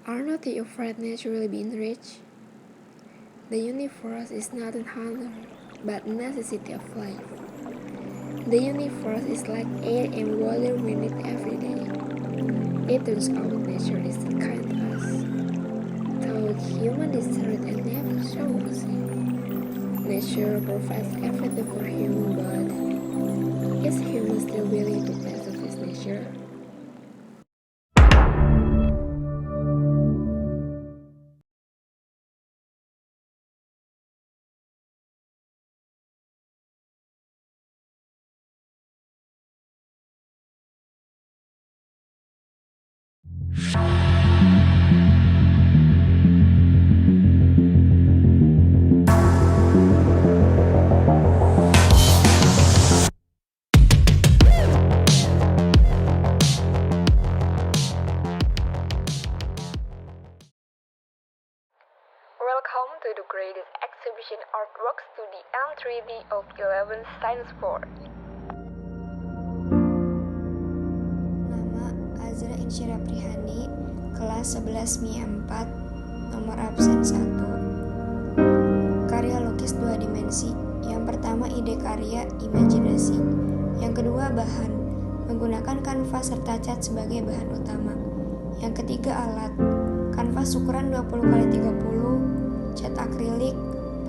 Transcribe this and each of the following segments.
Are not you afraid naturally being rich? The universe is not an honor, but necessity of life. The universe is like air and water we need every day. It turns out nature is kind to us, though human deserve and never show mercy. Nature provides everything for human, but is human still willing to preserve his nature? Welcome to the greatest exhibition artworks to the M3D of 11 Science Fair. Nama Azra Insyira Prihani, kelas 11 MIA 4, nomor absen 1. Karya lukis 2 dimensi. Yang pertama ide karya, imajinasi. Yang kedua bahan, menggunakan kanvas serta cat sebagai bahan utama. Yang ketiga alat, kanvas ukuran 20x30, cat akrilik,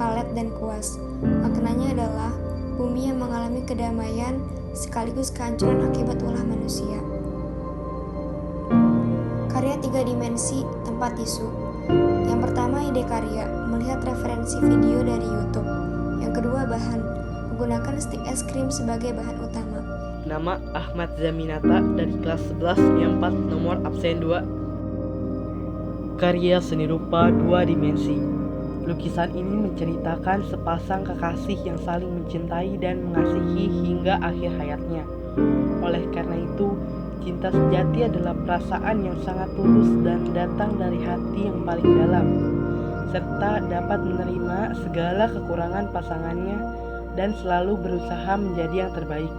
palet, dan kuas. Maknanya adalah bumi yang mengalami kedamaian sekaligus kehancuran akibat ulah manusia. Karya 3 dimensi, tempat tisu. Yang pertama ide karya, melihat referensi video dari YouTube. Yang kedua bahan, menggunakan stik es krim sebagai bahan utama. Nama Ahmad Zaminata dari kelas 11 MIA 4 nomor absen 2. Karya seni rupa 2 dimensi. Lukisan ini menceritakan sepasang kekasih yang saling mencintai dan mengasihi hingga akhir hayatnya. Oleh karena itu, cinta sejati adalah perasaan yang sangat tulus dan datang dari hati yang paling dalam, serta dapat menerima segala kekurangan pasangannya dan selalu berusaha menjadi yang terbaik.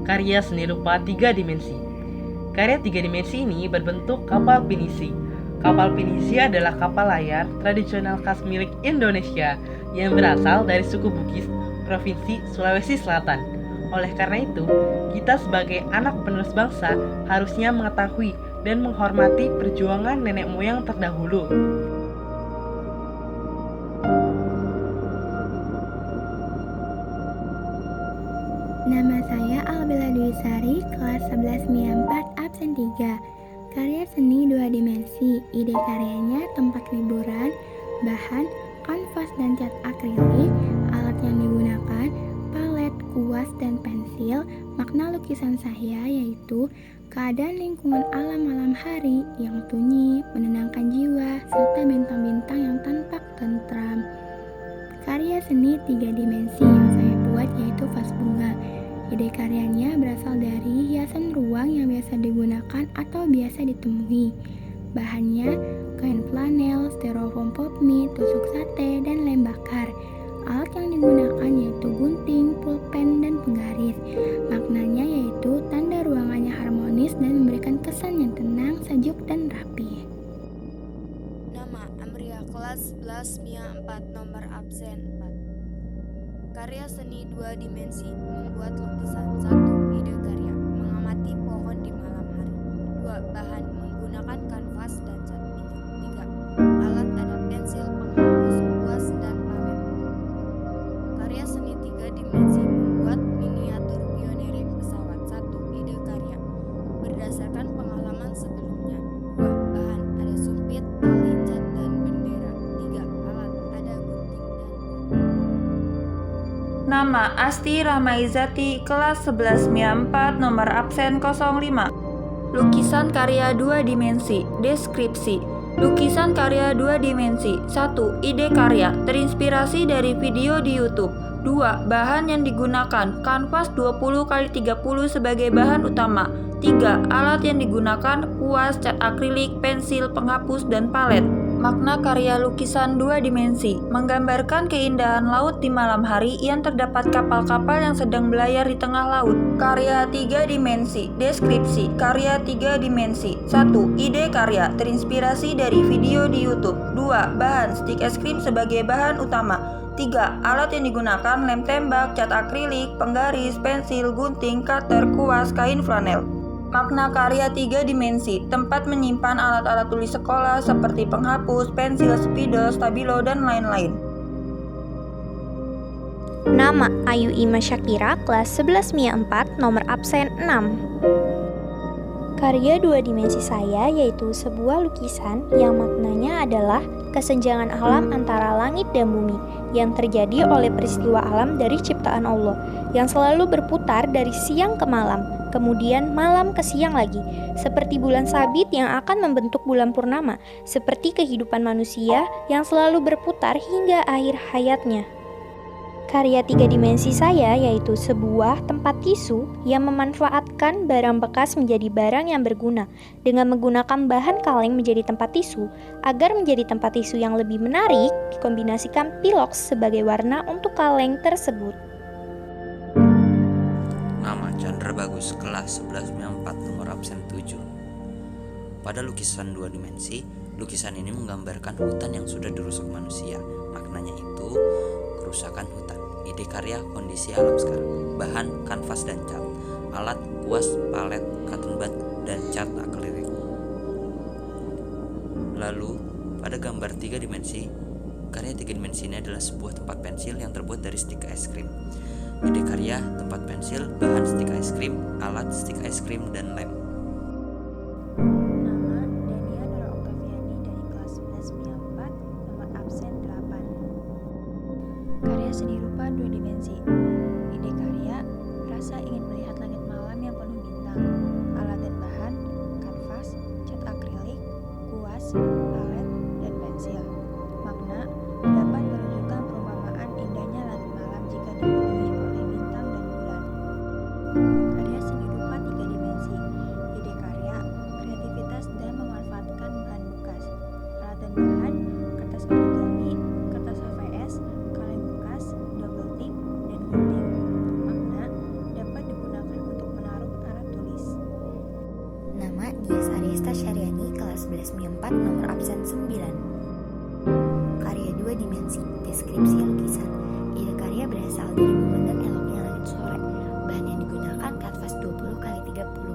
Karya seni rupa 3 dimensi. Karya 3 dimensi ini berbentuk kapal pinisi. Kapal pinisi adalah kapal layar tradisional khas milik Indonesia yang berasal dari suku Bugis, Provinsi Sulawesi Selatan. Oleh karena itu, kita sebagai anak penerus bangsa harusnya mengetahui dan menghormati perjuangan nenek moyang terdahulu. Nama saya Albella Dwi Sari, kelas 11 MIA 4, absen 3. Karya seni 2 dimensi. Ide karyanya tempat liburan, bahan, kanvas dan cat akrilik, alat yang digunakan, palet, kuas, dan pensil. Makna lukisan saya yaitu keadaan lingkungan alam malam hari yang sunyi, menenangkan jiwa, serta bintang-bintang yang tampak tentram. Karya seni 3 dimensi yang saya buat yaitu vas bunga. Ide karyanya berasal dari hiasan ruang yang biasa digunakan atau biasa ditemui. Bahannya kain flanel, styrofoam pop mie, tusuk sate, dan lem bakar. Alat yang digunakan yaitu gunting, pulpen, dan penggaris. Maknanya yaitu tanda ruangannya harmonis dan memberikan kesan yang tenang, sejuk, dan rapi. Nama Amria, kelas 11 MIA 4, nomor absen 4. Karya seni 2 dimensi, membuat lukisan. 1. Ide karya, mengamati pohon di malam hari. 2. Bahan, menggunakan kanvas dan cat minyak. 3. Alat ada pensil, penghapus, kuas, dan palet. Karya seni 3 dimensi, membuat miniatur pioneering pesawat. 1. Ide karya, berdasarkan pengalaman sebelumnya. 2. Bahan, ada sumpit, tali, cat, dan bendera. 3. Alat, ada gunting dan gunting. Nama Asti Rahmaizati, kelas 11 MIA 4, nomor absen 05. Lukisan karya 2 dimensi. Deskripsi. Lukisan karya 2 dimensi. 1. Ide karya, terinspirasi dari video di YouTube. 2. Bahan yang digunakan, kanvas 20x30 sebagai bahan utama. 3. Alat yang digunakan, kuas, cat akrilik, pensil, penghapus, dan palet. Makna karya lukisan 2 dimensi menggambarkan keindahan laut di malam hari yang terdapat kapal-kapal yang sedang belayar di tengah laut. Karya 3 dimensi, deskripsi. Karya 3 dimensi. 1. Ide karya terinspirasi dari video di YouTube. 2. Bahan stik es krim sebagai bahan utama. 3. Alat yang digunakan lem tembak, cat akrilik, penggaris, pensil, gunting, cutter, kuas, kain flanel. Makna karya 3 dimensi, tempat menyimpan alat-alat tulis sekolah seperti penghapus, pensil, spidol, stabilo, dan lain-lain. Nama Ayu Ima Syakira, kelas 11 MIA 4, nomor absen 6. Karya 2 dimensi saya yaitu sebuah lukisan yang maknanya adalah kesenjangan alam antara langit dan bumi yang terjadi oleh peristiwa alam dari ciptaan Allah yang selalu berputar dari siang ke malam, kemudian malam ke siang lagi, seperti bulan sabit yang akan membentuk bulan purnama, seperti kehidupan manusia yang selalu berputar hingga akhir hayatnya. Karya 3 dimensi saya yaitu sebuah tempat tisu yang memanfaatkan barang bekas menjadi barang yang berguna dengan menggunakan bahan kaleng menjadi tempat tisu. Agar menjadi tempat tisu yang lebih menarik, dikombinasikan piloks sebagai warna untuk kaleng tersebut. Nama Chandra Bagus, kelas 11 MIA 4, nomor absen 7. Pada lukisan 2 dimensi, lukisan ini menggambarkan hutan yang sudah dirusak manusia. Maknanya itu kerusakan hutan. Ide karya kondisi alam sekarang. Bahan kanvas dan cat. Alat kuas, palet, cotton bud, dan cat akrilik. Lalu pada gambar 3 dimensi, karya 3 dimensi ini adalah sebuah tempat pensil yang terbuat dari stik es krim. Ide karya tempat pensil, bahan stik es krim, alat stik es krim, dan lem. Nama Dania Nora Oktaviani dari kelas 11 MIA 4, nomor absen 8. Karya seni rupa 2 dimensi. Ide karya, rasa ingin melihat langit malam yang penuh bintang. Alat dan bahan, kanvas, cat akrilik, kuas, palet, dan pensil. Makna, dapat menunjukkan perumpamaan indahnya langit malam jika dipenuhi oleh bintang dan bulan. Karya seni rupa 3 dimensi. Ide karya, kreativitas dan memanfaatkan bahan bekas. Alat dan bahan, kertas origami, kertas HVS, kaleng bekas, double tip, dan gunting. Makna, dapat digunakan untuk menaruh alat tulis. Nama Dias Arista Syariani, kelas 11 MIA 4, nomor absen 9. Karya 2 dimensi, deskripsi lukisan. Ide karya berasal dari memandang eloknya langit sore. Bahan yang digunakan kanvas 20x30.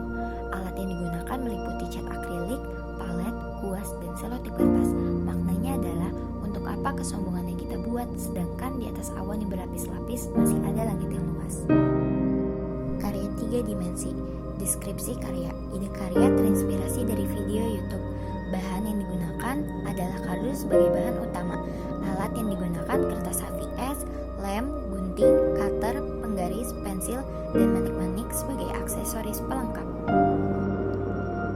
Alat yang digunakan meliputi cat akrilik, palet, kuas, dan selotip kertas. Maknanya adalah untuk apa kesombongan yang kita buat, sedangkan di atas awan yang berlapis-lapis masih ada langit yang luas. Karya 3 dimensi, deskripsi karya. Ide karya terinspirasi dari video YouTube. Bahan yang digunakan adalah kardus sebagai bahan utama. Alat yang digunakan kertas HVS, lem, gunting, cutter, penggaris, pensil, dan manik-manik sebagai aksesoris pelengkap.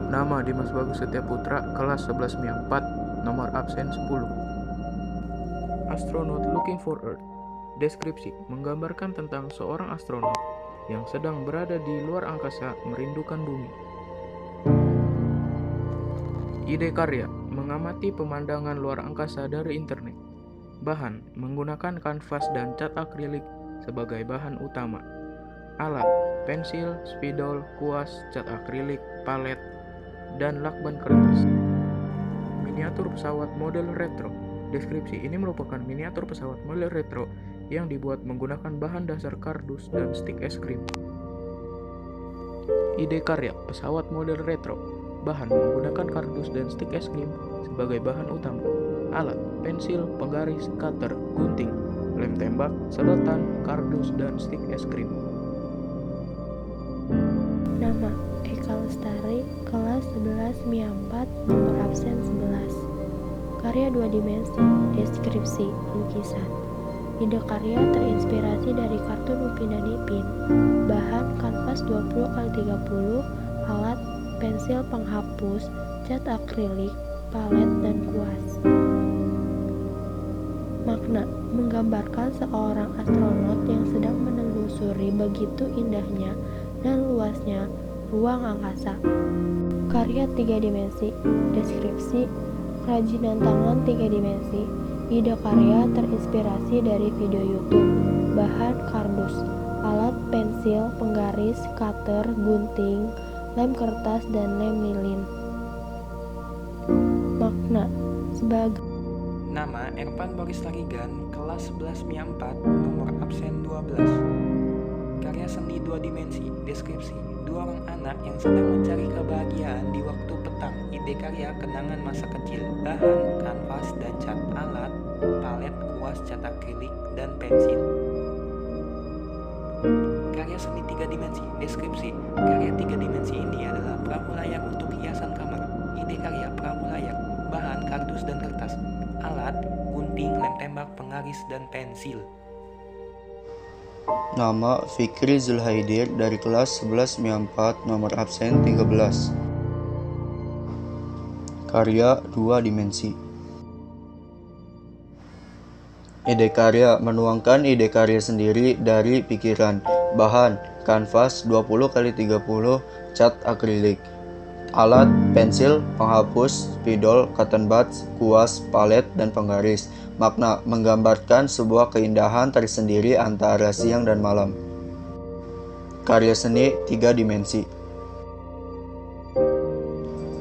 Nama Dimas Bagus Setia Putra, kelas 11 MIA 4, nomor absen 10. Astronaut Looking for Earth. Deskripsi menggambarkan tentang seorang astronot yang sedang berada di luar angkasa merindukan bumi. Ide karya mengamati pemandangan luar angkasa dari internet. Bahan menggunakan kanvas dan cat akrilik sebagai bahan utama. Alat pensil, spidol, kuas, cat akrilik, palet, dan lakban kertas. Miniatur pesawat model retro. Deskripsi ini merupakan miniatur pesawat model retro yang dibuat menggunakan bahan dasar kardus dan stik es krim. Ide karya pesawat model retro. Bahan menggunakan kardus dan stik es krim sebagai bahan utama. Alat pensil, penggaris, cutter, gunting, lem tembak, sedotan, kardus, dan stik es krim. Nama Eka Lestari, kelas 11 MIA 4, nomor absen 11. Karya 2 dimensi, deskripsi lukisan. Ide karya terinspirasi dari kartun Upin dan Ipin. Bahan kanvas 20x30, alat pensil penghapus, cat akrilik, palet, dan kuas. Makna menggambarkan seorang astronot yang sedang menelusuri begitu indahnya dan luasnya ruang angkasa. Karya 3 dimensi, deskripsi Kerajinan tangan 3 dimensi. Ide karya terinspirasi dari video YouTube. Bahan kardus, alat pensil, penggaris, cutter, gunting, lem kertas, dan lem lilin. Makna sebagai Nama Ervan Boris Tarigan, kelas 11 MIA 4, nomor absen 12. Karya seni 2 dimensi, deskripsi. 2 orang anak yang sedang mencari kebahagiaan di waktu petang. Ide karya kenangan masa kecil. Bahan, kanvas dan cat. Alat, palet, kuas, cat akrilik, dan pensil. Karya seni 3 dimensi, deskripsi. Karya 3 dimensi ini adalah perahu layar untuk hiasan kamar. Ide karya perahu layar. Bahan, kardus dan kertas. Alat, gunting, lem tembak, penggaris, dan pensil. Nama Fikri Zulhaidir dari kelas 11 MIA 4, nomor absen 13. Karya 2 dimensi. Ide karya menuangkan ide karya sendiri dari pikiran. Bahan, kanvas 20x30, cat akrilik. Alat, pensil, penghapus, spidol, cotton buds, kuas, palet, dan penggaris. Makna menggambarkan sebuah keindahan tersendiri antara siang dan malam. Karya seni 3 dimensi.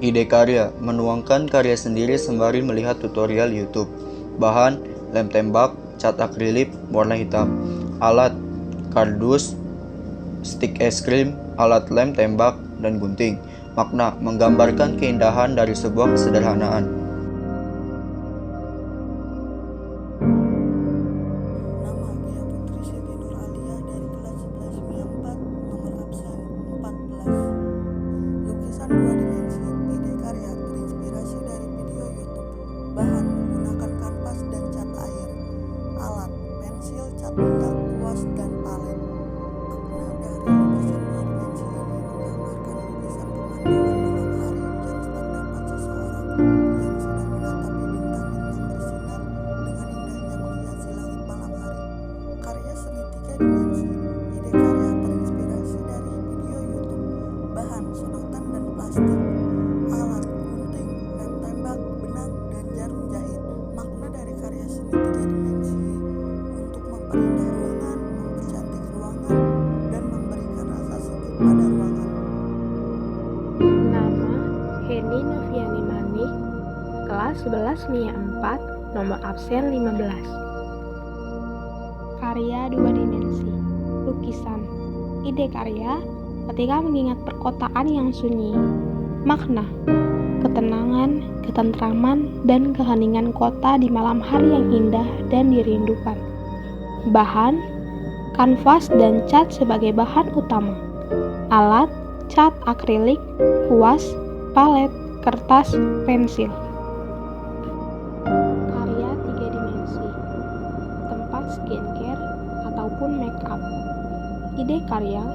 Ide karya menuangkan karya sendiri sembari melihat tutorial YouTube. Bahan, lem tembak, cat akrilik warna hitam. Alat, kardus, stik es krim, alat lem tembak, dan gunting. Makna menggambarkan keindahan dari sebuah kesederhanaan. Nama Gia Putri Siti Nur Alia dari kelas 11 MIA 4, nomor absen 14. Lukisan 2 dimensi. Ide karya terinspirasi dari video YouTube. Bahan menggunakan kanvas dan cat air. Alat, pensil, cat minyak, kuas, dan palet. Makna dari lukisan 2 dimensi ini menggambarkan lukisan pemandangan malam hari yang terdapat seseorang yang sedang menatapi bintang-bintang bersinar dengan indahnya menghiasi langit malam hari. Karya seni 3 dimensi. Ide karya terinspirasi dari video YouTube. Bahan sedotan dan plastik. Alat, gunting, lem tembak, benang, dan jarum jahit. Makna dari karya seni 3 dimensi untuk memperindah ruangan, mempercantik ruangan, dan memberikan rasa sejuk pada ruangan. Nama Heni Noviani Manik, kelas 11 MIA 4, nomor absen 15. Karya 2 dimensi. Lukisan. Ide karya ketika mengingat perkotaan yang sunyi. Makna ketenangan, ketentraman, dan keheningan kota di malam hari yang indah dan dirindukan. Bahan, kanvas dan cat sebagai bahan utama. Alat, cat akrilik, kuas, palet, kertas, pensil. Karya 3 dimensi. Tempat skincare ataupun make up. Ide karya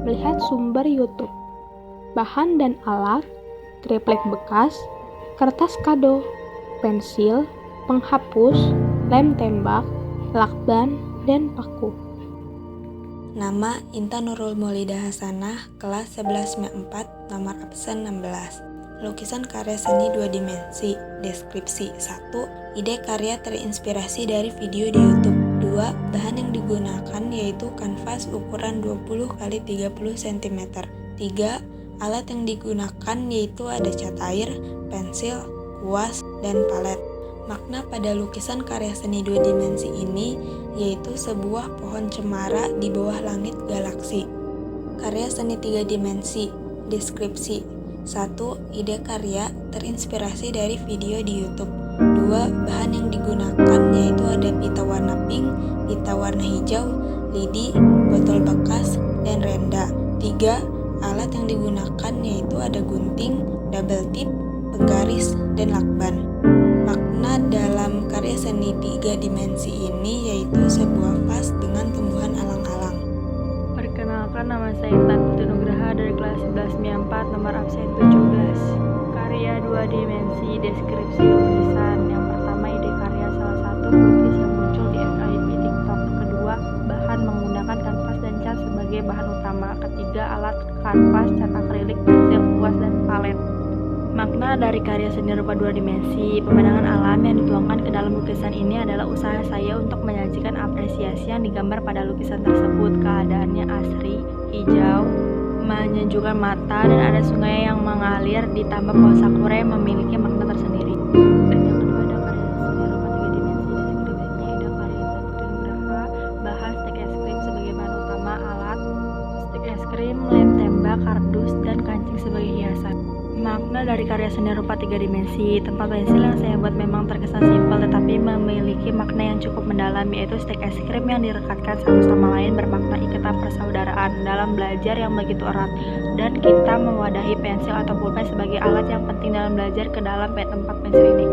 melihat sumber YouTube. Bahan dan alat, triplek bekas, kertas kado, pensil, penghapus, lem tembak, lakban, dan paku. Nama Intan Nurul Maulida Hasanah, kelas 11 MIA 4, nomor absen 16. Lukisan karya seni 2 dimensi. Deskripsi. 1. Ide karya terinspirasi dari video di YouTube. 2. Bahan yang digunakan yaitu kanvas ukuran 20x30 cm. 3. Alat yang digunakan yaitu ada cat air, pensil, kuas, dan palet. Makna pada lukisan karya seni 2 dimensi ini yaitu sebuah pohon cemara di bawah langit galaksi. Karya seni 3 dimensi. Deskripsi. 1. Ide karya terinspirasi dari video di YouTube. 2. Bahan yang digunakan yaitu ada pita warna pink, pita warna hijau, lidi, botol bekas, dan renda. 3. Alat yang digunakan yaitu ada gunting, double tip, penggaris, dan lakban. Makna dalam karya seni 3 dimensi ini yaitu sebuah vas dengan tumbuhan alang-alang. Perkenalkan, nama saya Intan Putri Nugraha dari kelas 11 MIA 4, nomor absen 17. Karya 2 dimensi. Deskripsi lukisan. Yang pertama, ide karya salah satu pelukis yang muncul di FYP TikTok. Kedua, bahan menggunakan kanvas dan cat sebagai bahan utama. Ketiga, alat kanvas, cat akrilik, pensil, kuas, dan palet. Makna dari karya seni rupa 2 dimensi, pemandangan alam yang dituangkan ke dalam lukisan ini adalah usaha saya untuk menyajikan apresiasi yang digambar pada lukisan tersebut. Keadaannya asri, hijau, menyejukkan mata, dan ada sungai yang mengalir ditambah pohon sakura yang memiliki makna tersendiri. Dan yang kedua ada karya seni rupa 3 dimensi, deskripsinya ide karya Intan Putri Nugraha, bahan stek es krim sebagai bahan utama, alat stek es krim, lem tembak, kardus, dan kancing sebagai hiasan. Makna dari karya seni rupa 3 dimensi, tempat pensil yang saya buat memang terkesan simpel tetapi memiliki makna yang cukup mendalam, yaitu stek es krim yang direkatkan satu sama lain bermakna ikatan persaudaraan dalam belajar yang begitu erat, dan kita mewadahi pensil atau pulpen sebagai alat yang penting dalam belajar ke dalam tempat pensil ini.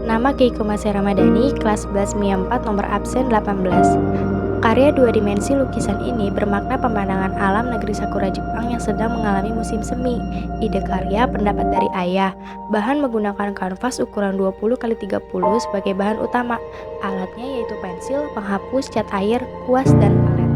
Nama Keiko Masih Ramadhani, kelas 11 MIA 4, nomor absen 18. Karya 2 dimensi lukisan ini bermakna pemandangan alam negeri Sakura Jepang yang sedang mengalami musim semi. Ide karya pendapat dari ayah. Bahan menggunakan kanvas ukuran 20x30 sebagai bahan utama. Alatnya yaitu pensil, penghapus, cat air, kuas, dan palet.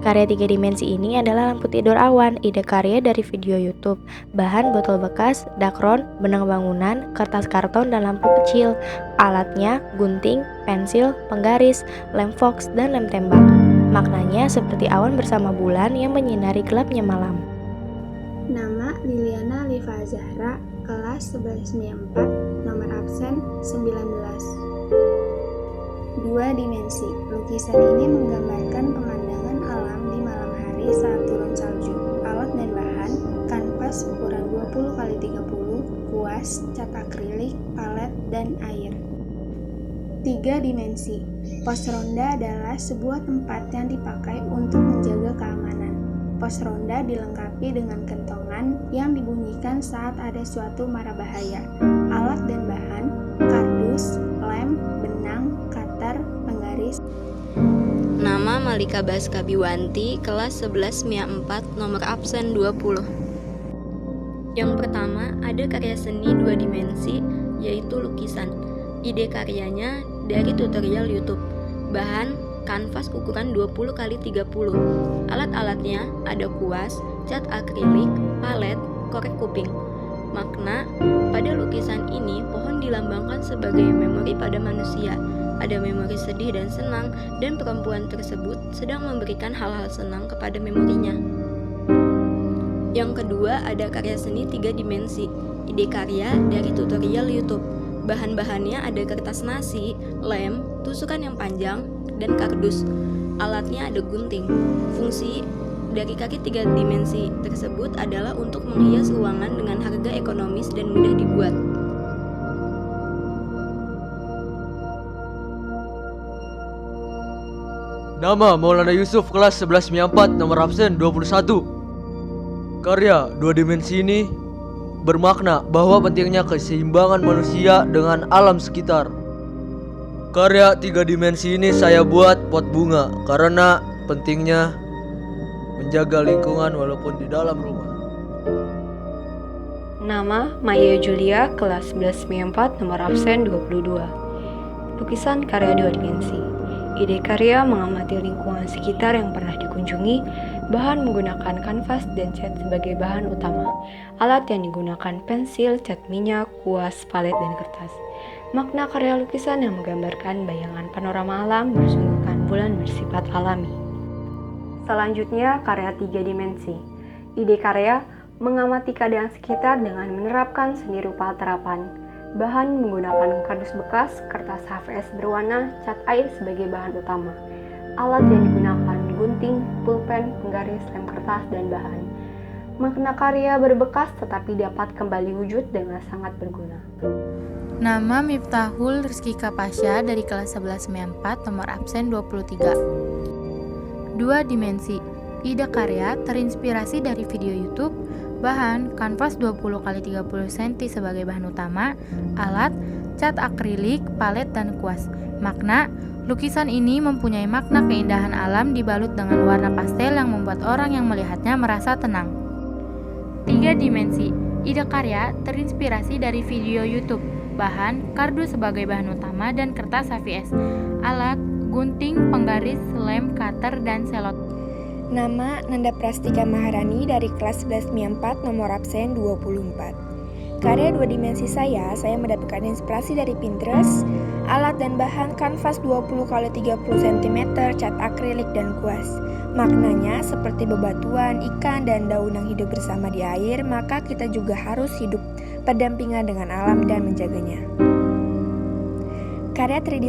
Karya 3 dimensi ini adalah lampu tidur awan. Ide karya dari video YouTube. Bahan botol bekas, dakron, benang bangunan, kertas karton, dan lampu kecil. Alatnya gunting, pensil, penggaris, lem fox, dan lem tembak. Maknanya seperti awan bersama bulan yang menyinari gelapnya malam. Nama Liliana Liva Zahra, kelas 11 MIA 4, nomor absen 19. 2 dimensi. Lukisan ini menggambarkan pemandangan alam di malam hari saat turun salju. Alat dan bahan, kanvas ukuran 20x30, kuas, cat akrilik, palet, dan air. 3 dimensi. Pos ronda adalah sebuah tempat yang dipakai untuk menjaga keamanan. Pos ronda dilengkapi dengan kentongan yang dibunyikan saat ada suatu mara bahaya. Alat dan bahan, kardus, lem, benang, cutter, penggaris. Nama Malika Baska Biwanti, kelas 11 MIA 4, nomor absen 20. Yang pertama, ada karya seni 2 dimensi, yaitu lukisan. Ide karyanya dari tutorial YouTube. Bahan, kanvas ukuran 20x30. Alat-alatnya ada kuas, cat akrilik, palet, korek kuping. Makna, pada lukisan ini pohon dilambangkan sebagai memori pada manusia. Ada memori sedih dan senang, dan perempuan tersebut sedang memberikan hal-hal senang kepada memorinya. Yang kedua ada karya seni 3 dimensi. Ide karya dari tutorial YouTube. Bahan-bahannya ada kertas nasi, lem, tusukan yang panjang, dan kardus. Alatnya ada gunting. Fungsi dari kaki 3 dimensi tersebut adalah untuk menghias ruangan dengan harga ekonomis dan mudah dibuat. Nama Maulana Yusuf, kelas 11 MIA 4, nomor absen 21. Karya 2 dimensi ini bermakna bahwa pentingnya keseimbangan manusia dengan alam sekitar. Karya 3 dimensi ini saya buat pot bunga karena pentingnya menjaga lingkungan walaupun di dalam rumah. Nama Maya Julia, kelas 11 MIA 4, nomor absen 22. Lukisan karya 2 dimensi. Ide karya mengamati lingkungan sekitar yang pernah dikunjungi. Bahan menggunakan kanvas dan cat sebagai bahan utama. Alat yang digunakan pensil, cat minyak, kuas, palet, dan kertas. Makna karya lukisan yang menggambarkan bayangan panorama alam bersungguhkan bulan bersifat alami. Selanjutnya, karya 3 dimensi. Ide karya mengamati keadaan sekitar dengan menerapkan seni rupa terapan. Bahan menggunakan kardus bekas, kertas HVS berwarna, cat air sebagai bahan utama. Alat yang digunakan gunting, pulpen, penggaris, lem kertas, dan bahan. Makna karya berbekas tetapi dapat kembali wujud dengan sangat berguna. Nama Miftahul Rizky Kapasya dari kelas 11 MIA 4, nomor absen 23. 2 dimensi. Ide karya terinspirasi dari video YouTube. Bahan, kanvas 20x30 cm sebagai bahan utama. Alat, cat akrilik, palet, dan kuas. Makna, lukisan ini mempunyai makna keindahan alam dibalut dengan warna pastel yang membuat orang yang melihatnya merasa tenang. 3 dimensi. Ide karya terinspirasi dari video YouTube. Bahan, kardus sebagai bahan utama dan kertas HVS. Alat, gunting, penggaris, lem, cutter, dan selot. Nama Nanda Prastika Maharani dari kelas 11 MIA 4 nomor absen 24. Karya 2 dimensi saya mendapatkan inspirasi dari Pinterest, alat dan bahan kanvas 20x30 cm, cat akrilik dan kuas. Maknanya seperti bebatuan, ikan, dan daun yang hidup bersama di air, maka kita juga harus hidup berdampingan dengan alam dan menjaganya. Karya 3D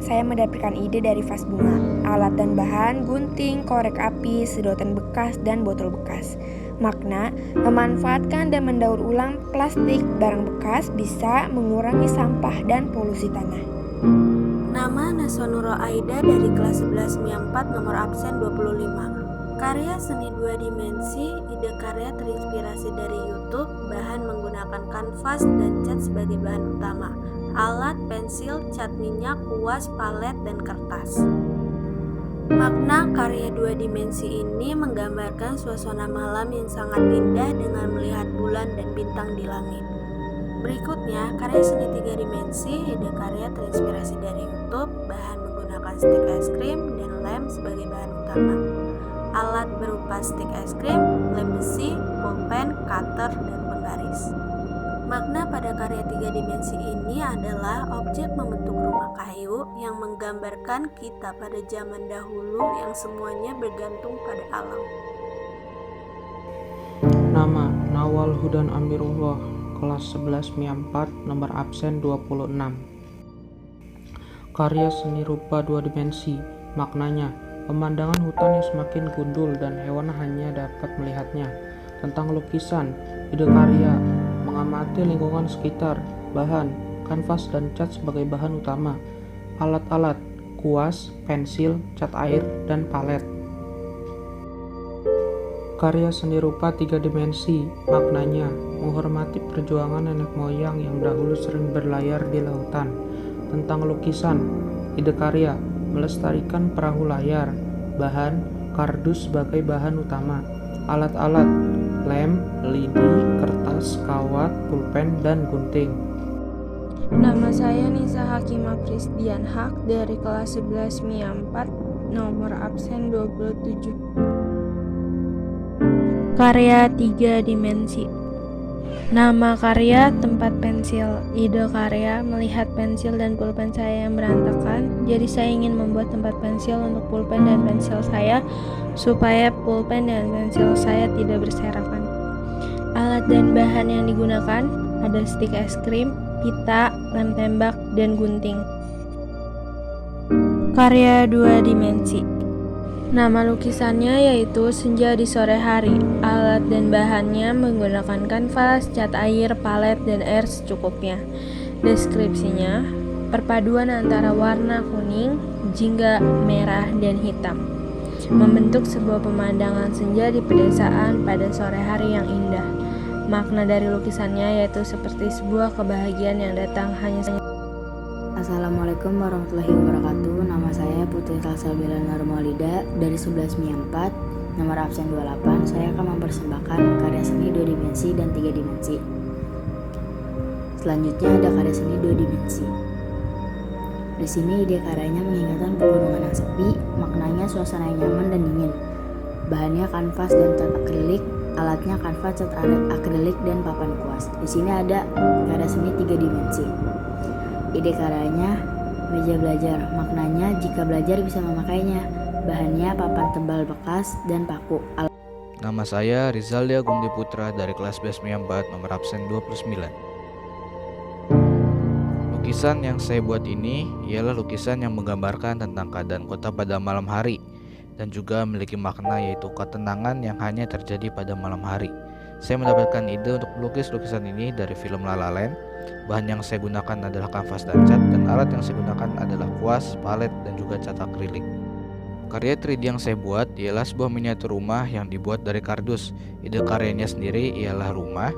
saya mendapatkan ide dari vas bunga, alat dan bahan, gunting, korek api, sedotan bekas, dan botol bekas. Makna, memanfaatkan dan mendaur ulang plastik barang bekas bisa mengurangi sampah dan polusi tanah. Nama Nasonuro Aida dari kelas 11 MIA 4 nomor absen 25. Karya seni 2 dimensi, ide karya terinspirasi dari YouTube, bahan menggunakan kanvas dan cat sebagai bahan utama. Alat, pensil, cat minyak, kuas, palet, dan kertas. Makna karya 2 dimensi ini menggambarkan suasana malam yang sangat indah dengan melihat bulan dan bintang di langit. Berikutnya, karya seni 3 dimensi, ide karya terinspirasi dari YouTube, bahan menggunakan stik es krim dan lem sebagai bahan utama. Alat berupa stik es krim, lem besi, pulpen, cutter, dan penggaris. Makna pada karya 3 dimensi ini adalah objek membentuk rumah kayu yang menggambarkan kita pada zaman dahulu yang semuanya bergantung pada alam. Nama Nawal Hudan Amirullah, kelas 11 MIA 4 nomor absen 26. Karya seni rupa 2 dimensi, maknanya pemandangan hutan yang semakin gundul dan hewan hanya dapat melihatnya. Tentang lukisan, ide karya mengamati lingkungan sekitar, bahan, kanvas dan cat sebagai bahan utama. Alat-alat, kuas, pensil, cat air, dan palet. Karya seni rupa 3 dimensi, maknanya menghormati perjuangan nenek moyang yang dahulu sering berlayar di lautan. Tentang lukisan, ide karya melestarikan perahu layar, bahan, kardus sebagai bahan utama. Alat-alat, lem, lidi, kertas, kawat, pulpen, dan gunting. Nama saya Nisa Hakimah Prisdian Haq dari kelas 11 MIA 4 nomor absen 27. Karya 3 dimensi. Nama karya tempat pensil. Ide karya melihat pensil dan pulpen saya yang berantakan, jadi saya ingin membuat tempat pensil untuk pulpen dan pensil saya supaya pulpen dan pensil saya tidak berserakan. Alat dan bahan yang digunakan ada stik es krim, pita, lem tembak, dan gunting. Karya 2 dimensi. Nama lukisannya yaitu Senja di Sore Hari. Alat dan bahannya menggunakan kanvas, cat air, palet, dan air secukupnya. Deskripsinya, perpaduan antara warna kuning, jingga, merah, dan hitam membentuk sebuah pemandangan senja di pedesaan pada sore hari yang indah. Makna dari lukisannya yaitu seperti sebuah kebahagiaan yang datang hanya saja. Assalamualaikum warahmatullahi wabarakatuh. Nama saya Putri Salsabila Nurmaulida dari 11 MIA 4 nomor absen 28. Saya akan mempersembahkan karya seni 2 dimensi dan 3 dimensi. Selanjutnya ada karya seni 2 dimensi. Di sini ide karyanya mengingatkan pegunungan yang sepi, maknanya suasana yang nyaman dan dingin. Bahannya kanvas dan cat akrilik, alatnya kanvas, cat akrilik, dan papan kuas. Di sini ada karya seni 3 dimensi. Ide karyanya meja belajar, maknanya jika belajar bisa memakainya. Bahannya papan tebal bekas dan paku. Nama saya Rizaldia Gundi Putra dari kelas 11 MIA 4 nomor absen 29. Lukisan yang saya buat ini ialah lukisan yang menggambarkan tentang keadaan kota pada malam hari dan juga memiliki makna yaitu ketenangan yang hanya terjadi pada malam hari. Saya mendapatkan ide untuk melukis lukisan ini dari film La La Land. Bahan yang saya gunakan adalah kanvas dan cat, dan alat yang saya gunakan adalah kuas, palet, dan juga cat akrilik. Karya 3D yang saya buat ialah sebuah miniatur rumah yang dibuat dari kardus. Ide karyanya sendiri ialah rumah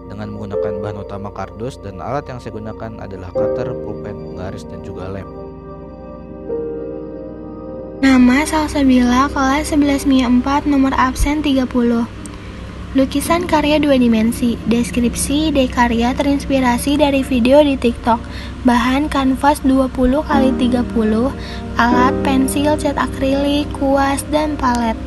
dengan menggunakan bahan utama kardus, dan alat yang saya gunakan adalah cutter, pulpen, penggaris, dan juga lem. Nama Salsabila, kelas 11 MIA 4 nomor absen 30. Lukisan karya 2 dimensi. Deskripsi ide karya terinspirasi dari video di TikTok. Bahan kanvas 20x30, alat pensil, cat akrilik, kuas, dan palet.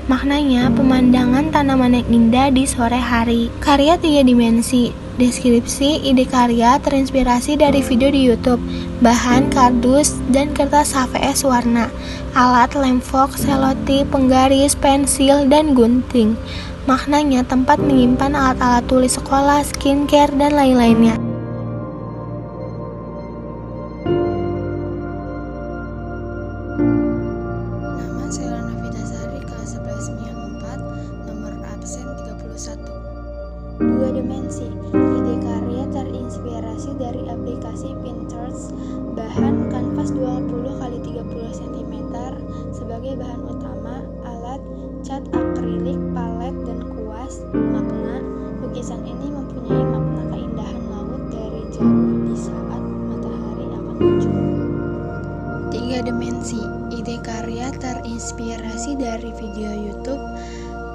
Maknanya pemandangan tanaman yang indah di sore hari. Karya 3 dimensi. Deskripsi ide karya terinspirasi dari video di YouTube. Bahan kardus dan kertas HVS warna. Alat lem fox, selotip, penggaris, pensil, dan gunting. Maknanya tempat menyimpan alat-alat tulis sekolah, skincare, dan lain-lainnya. Nama Sheila Novitasari, kelas 11 MIA 4, nomor absen 31. 2 dimensi. Ide karya terinspirasi dari aplikasi Pinterest. Bahan kanvas 20x30 cm sebagai bahan utama, alat cat akrilik, palet, dan kuas. Makna lukisan ini mempunyai makna keindahan laut dari jauh di saat matahari akan muncul. 3 dimensi. Ide karya terinspirasi dari video YouTube.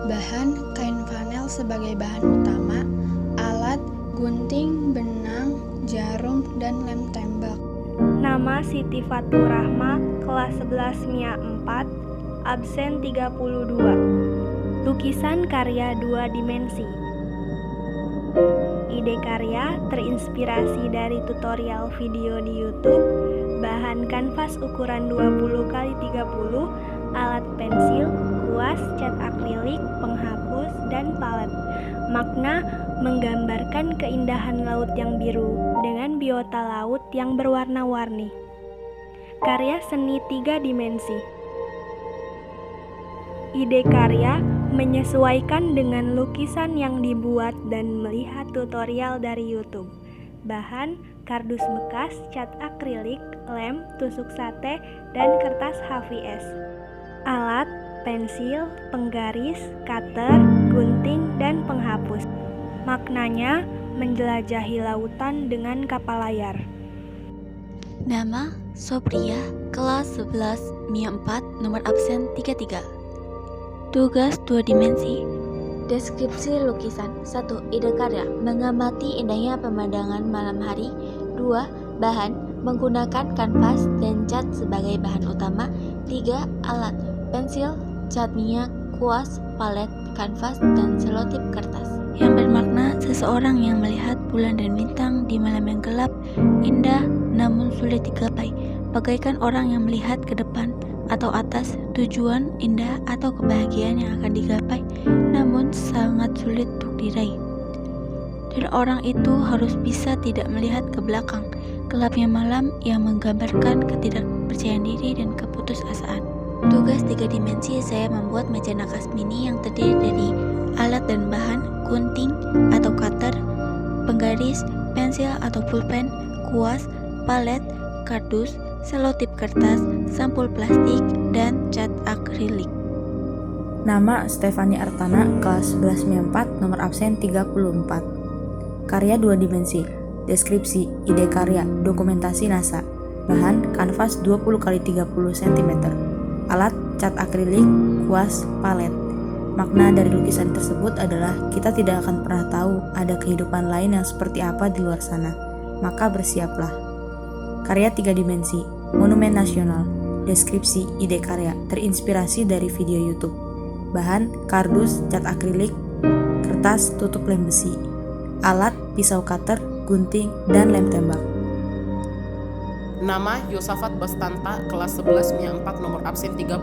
Bahan kain flanel sebagai bahan utama, alat gunting, benang, jarum, dan lem tembak. Nama Siti Fatur Rahma, kelas 11 MIA 4, absen 32. Lukisan karya 2 dimensi. Ide karya terinspirasi dari tutorial video di YouTube. Bahan kanvas ukuran 20x30, alat pensil, kuas, cat akrilik, penghapus, dan palet. Makna menggambarkan keindahan laut yang biru dengan biota laut yang berwarna-warni. Karya seni 3 dimensi. Ide karya menyesuaikan dengan lukisan yang dibuat dan melihat tutorial dari YouTube. Bahan kardus bekas, cat akrilik, lem, tusuk sate, dan kertas HVS. Alat pensil, penggaris, cutter, gunting, dan penghapus. Maknanya menjelajahi lautan dengan kapal layar. Nama Sobria, kelas 11 MIA 4, nomor absen 33. Tugas 2 dimensi. Deskripsi lukisan. 1. Ide karya mengamati indahnya pemandangan malam hari. 2. Bahan menggunakan kanvas dan cat sebagai bahan utama. 3. Alat pensil, cat minyak, kuas, palet, kanvas, dan selotip kertas. Yang bermakna seseorang yang melihat bulan dan bintang di malam yang gelap, indah namun sulit digapai, bagaikan orang yang melihat ke depan atau atas tujuan indah atau kebahagiaan yang akan digapai, namun sangat sulit untuk diraih. Dan orang itu harus bisa tidak melihat ke belakang, gelapnya malam yang menggambarkan ketidakpercayaan diri dan keputusasaan. Tugas 3 dimensi, saya membuat meja nakas mini yang terdiri dari alat dan bahan, gunting atau cutter, penggaris, pensil atau pulpen, kuas, palet, kardus, selotip kertas, sampul plastik, dan cat akrilik. Nama Stefani Artana, kelas 11 MIA 4, nomor absen 34. Karya 2 dimensi. Deskripsi, ide karya, dokumentasi NASA. Bahan kanvas 20x30 cm. Alat cat akrilik, kuas, palet. Makna dari lukisan tersebut adalah kita tidak akan pernah tahu ada kehidupan lain yang seperti apa di luar sana. Maka bersiaplah. Karya 3 dimensi. Monumen Nasional. Deskripsi ide karya terinspirasi dari video YouTube. Bahan kardus, cat akrilik, kertas tutup lem besi. Alat pisau cutter, gunting, dan lem tembak. Nama Yosafat Bastanta, kelas 11 MIA 4, nomor absen 35.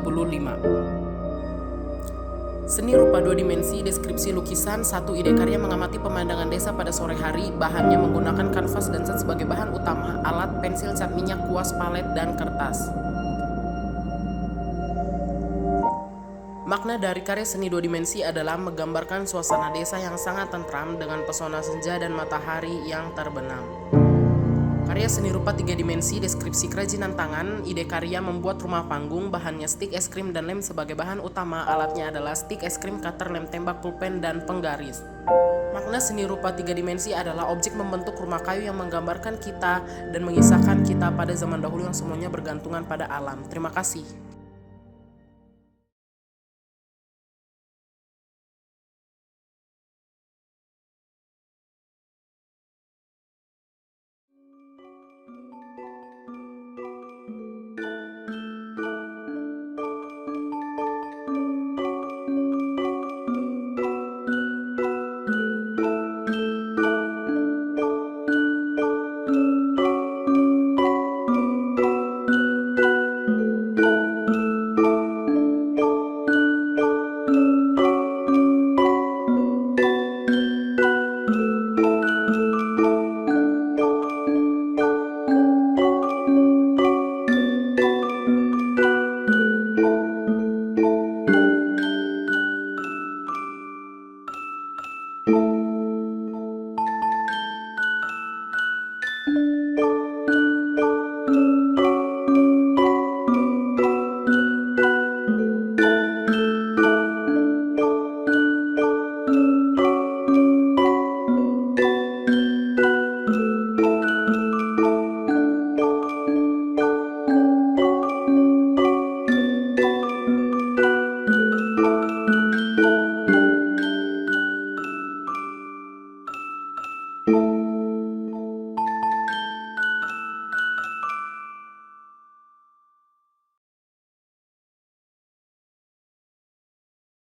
Seni rupa 2 dimensi. Deskripsi lukisan. 1. Ide karya mengamati pemandangan desa pada sore hari. Bahannya menggunakan kanvas dan cat sebagai bahan utama. Alat pensil, cat minyak, kuas, palet, dan kertas. Makna dari karya seni 2 dimensi adalah menggambarkan suasana desa yang sangat tentram dengan pesona senja dan matahari yang terbenam. Karya seni rupa 3 dimensi. Deskripsi kerajinan tangan. Ide karya membuat rumah panggung. Bahannya stik es krim dan lem sebagai bahan utama. Alatnya adalah stik es krim, cutter, lem tembak, pulpen, dan penggaris. Makna seni rupa 3 dimensi adalah objek membentuk rumah kayu yang menggambarkan kita dan mengisahkan kita pada zaman dahulu yang semuanya bergantungan pada alam. Terima kasih. you.